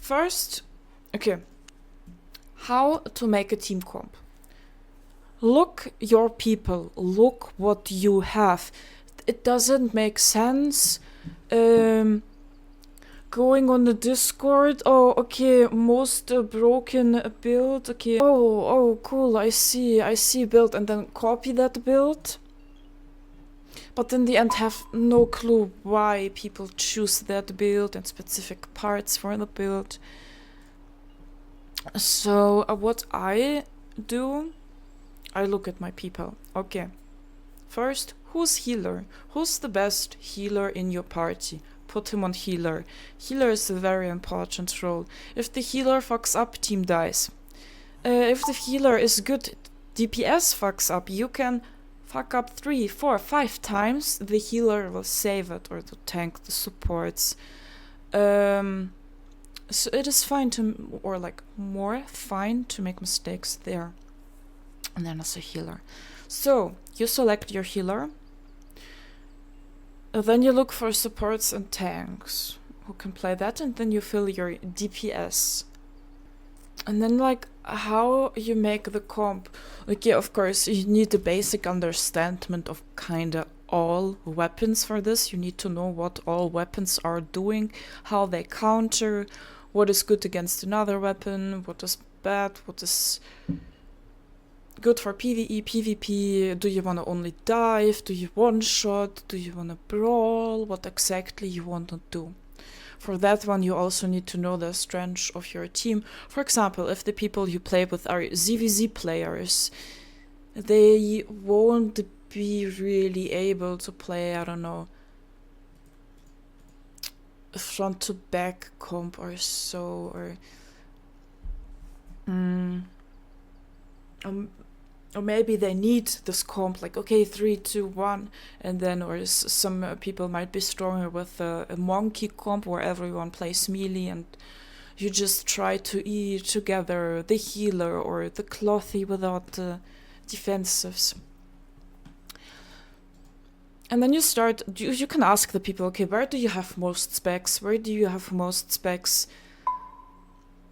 First, okay, how to make a team comp. Look your people, look what you have. It doesn't make sense going on the Discord. Oh, okay, most broken build. Okay. Oh, cool. I see build, and then copy that build. But in the end, have no clue why people choose that build and specific parts for the build. So what I do, I look at my people. Okay. First, who's healer? Who's the best healer in your party? Put him on healer. Healer is a very important role. If the healer fucks up, team dies. If the healer is good, DPS fucks up. You can fuck up 3, 4, 5 times. The healer will save it, or the tank, the supports. So it is fine to, or like more fine to make mistakes there. And then as a healer. So, you select your healer. Then you look for supports and tanks who can play that, and then you fill your DPS. And then, like, how you make the comp. Okay, of course, you need the basic understanding of kinda all weapons for this. You need to know what all weapons are doing, how they counter, what is good against another weapon, what is bad, what is good for PvE, PvP. Do you want to only dive? Do you one-shot? Do you want to brawl? What exactly you want to do? For that one, you also need to know the strength of your team. For example, if the people you play with are ZVZ players, they won't be really able to play, I don't know, front to back comp or so, or maybe they need this comp, like, okay, 3, 2, 1, and then, or some people might be stronger with a monkey comp where everyone plays melee and you just try to eat together the healer or the clothy without the defensives. And then you start, you can ask the people, okay, where do you have most specs? Where do you have most specs?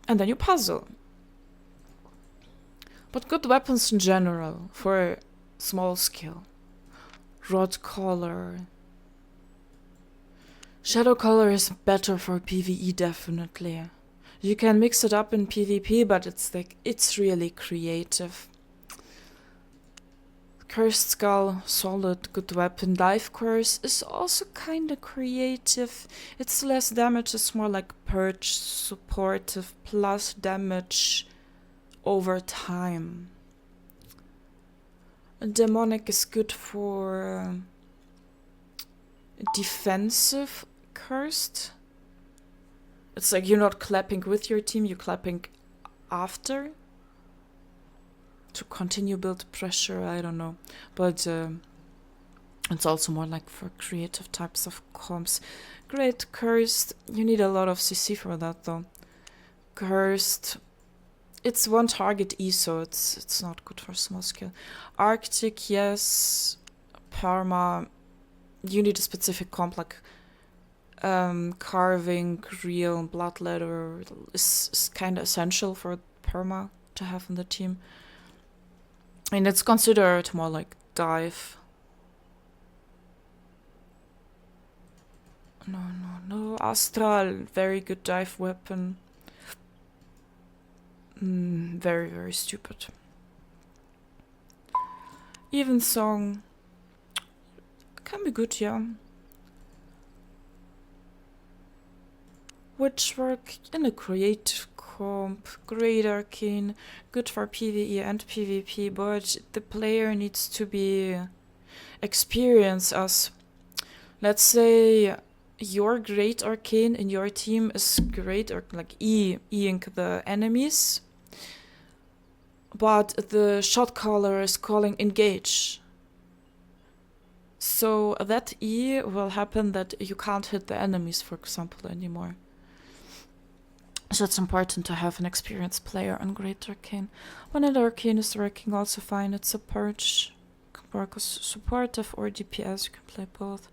And then you puzzle. But good weapons in general for small scale. Rod Collar. Shadow Collar is better for PvE, definitely. You can mix it up in PvP, but it's really creative. Cursed Skull, solid, good weapon. Dive Curse is also kinda creative. It's less damage, it's more like purge, supportive, plus damage over time. Demonic is good for defensive cursed. It's like you're not clapping with your team, you're clapping after to continue build pressure, I don't know. But it's also more like for creative types of comps. Great cursed, you need a lot of CC for that though. Cursed, it's one target E, so it's not good for small scale. Arctic, yes. Perma, you need a specific comp, like carving, real blood leather is kind of essential for perma to have in the team. And it's considered more like dive. No. Astral, very good dive weapon. Very, very stupid. Even song can be good, yeah. Witchwork in a creative comp, great arcane, good for PvE and PvP, but the player needs to be experienced as, let's say, your great arcane in your team is great, or like E-ing the enemies, but the shot caller is calling engage. So that E will happen that you can't hit the enemies, for example, anymore. So it's important to have an experienced player on Great Arcane. When an Arcane is working also fine, it's a purge. You can work as supportive or DPS, you can play both.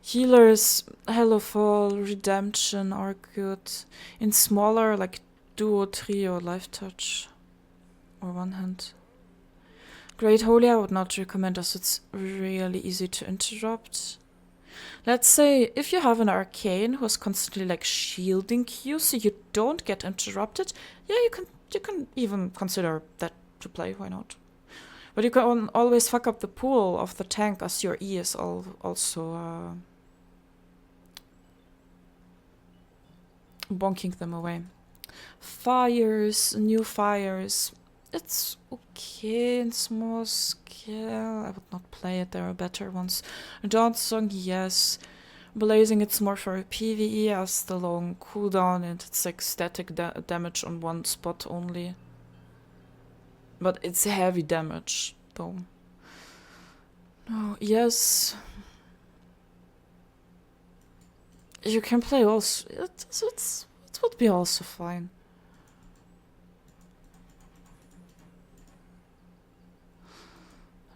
Healers, Hellofall, Redemption are good. In smaller, like Duo, Trio, Life Touch, or One Hand. Great Holy I would not recommend, as it's really easy to interrupt. Let's say if you have an arcane who's constantly like shielding you so you don't get interrupted, yeah, you can even consider that to play, why not? But you can always fuck up the pool of the tank, as your E is also bonking them away. Fires, new fires. It's okay in small scale. I would not play it, there are better ones. Dawn Song, yes. Blazing, it's more for PvE, as the long cooldown and it's like static damage on one spot only. But it's heavy damage, though. No, yes. You can play also. It would be also fine.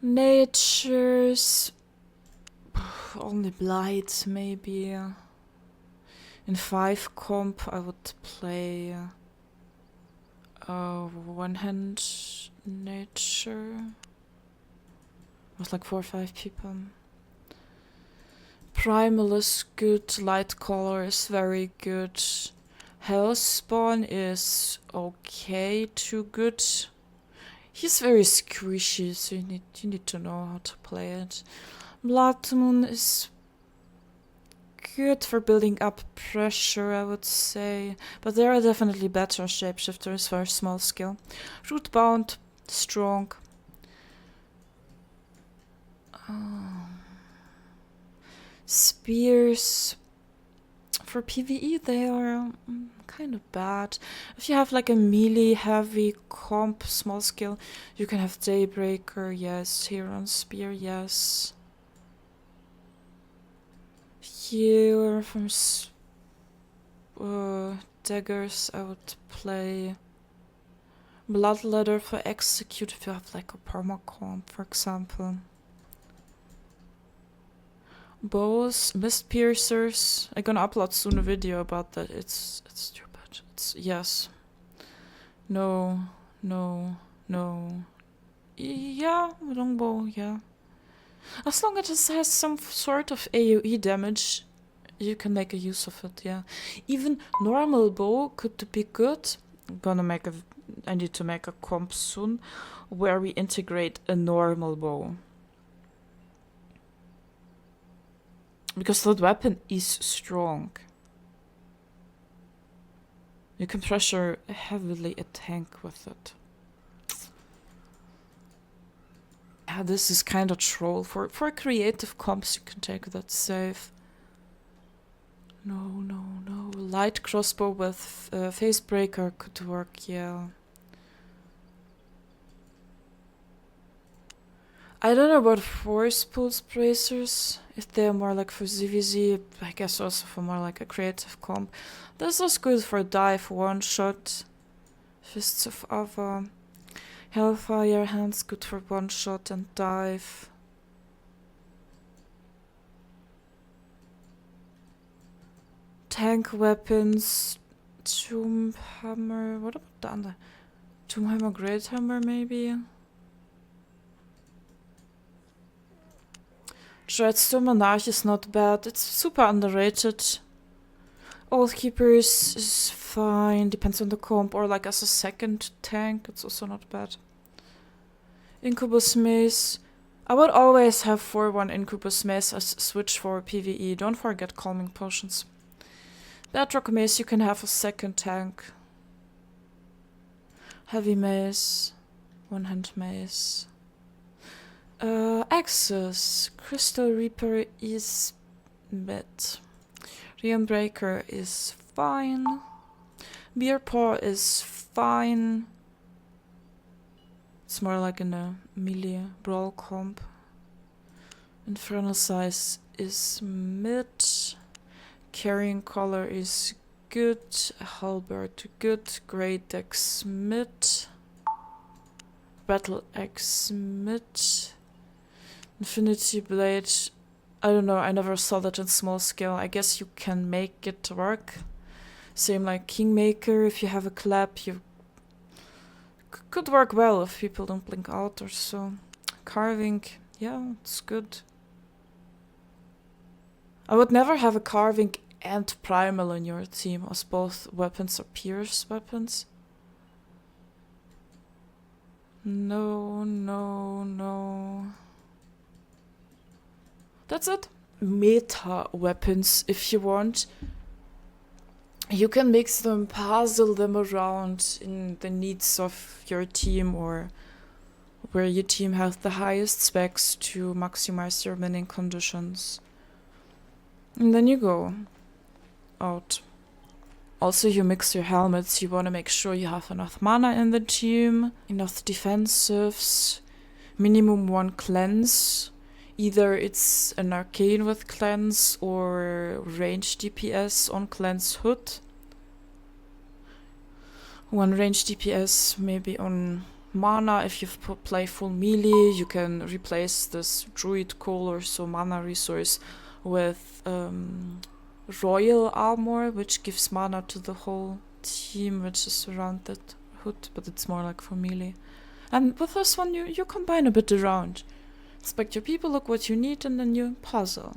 Natures. Only Blight, maybe. In 5 comp, I would play One Hand Nature. It was like 4 or 5 people. Primal is good. Light Color is very good. Hellspawn is okay to good. He's very squishy, so you need to know how to play it. Blood Moon is good for building up pressure, I would say. But there are definitely better shapeshifters for small skill. Rootbound, strong. Spears. For PvE, they are kind of bad. If you have like a melee heavy comp, small skill, you can have Daybreaker, yes. Heron Spear, yes. Here from daggers, I would play Bloodletter for Execute if you have like a permacomp, for example. Bows, Mist Piercers. I'm gonna upload soon a video about that. It's stupid. It's yes. No. Yeah, longbow, yeah. As long as it has some sort of AoE damage, you can make a use of it, yeah. Even normal bow could be good. I need to make a comp soon where we integrate a normal bow. Because that weapon is strong. You can pressure heavily a tank with it. Yeah, this is kind of troll. For creative comps, you can take that safe. No. Light crossbow with facebreaker could work, yeah. I don't know about force pulse bracers. If they're more like for ZVZ, I guess also for more like a creative comp. This is good for dive one shot. Fists of Ava. Hellfire hands good for one shot and dive. Tank weapons. Tomb hammer. What about the other? Tomb hammer, great hammer maybe. Dreadstone Monarch is not bad. It's super underrated. Oath Keepers is fine. Depends on the comp. Or like as a second tank, it's also not bad. Incubus Mace. I would always have 4-1 Incubus Mace as switch for PvE. Don't forget Calming Potions. Bedrock Mace, you can have a second tank. Heavy Mace. One Hand Mace. Axes. Crystal Reaper is mid. Realm Breaker is fine. Beer Paw is fine. It's more like in a melee brawl comp. Infernal Size is mid. Carrying Collar is good. Halberd good. Great Axe mid. Battle Axe mid. Infinity Blade, I don't know, I never saw that in small scale. I guess you can make it work. Same like Kingmaker, if you have a clap, you could work well if people don't blink out or so. Carving, yeah, it's good. I would never have a carving and primal in your team, as both weapons are pierce weapons. No, no, no. That's it. Meta weapons, if you want. You can mix them, puzzle them around in the needs of your team or where your team has the highest specs to maximize your winning conditions. And then you go out. Also, you mix your helmets. You want to make sure you have enough mana in the team, enough defensives, minimum 1 cleanse. Either it's an arcane with cleanse or range DPS on cleanse hood. 1 range DPS maybe on mana. If you play full melee, you can replace this druid coal or so mana resource with royal armor, which gives mana to the whole team, which is around that hood, but it's more like for melee. And with this one, you combine a bit around. Inspect your people, look what you need, and then you puzzle.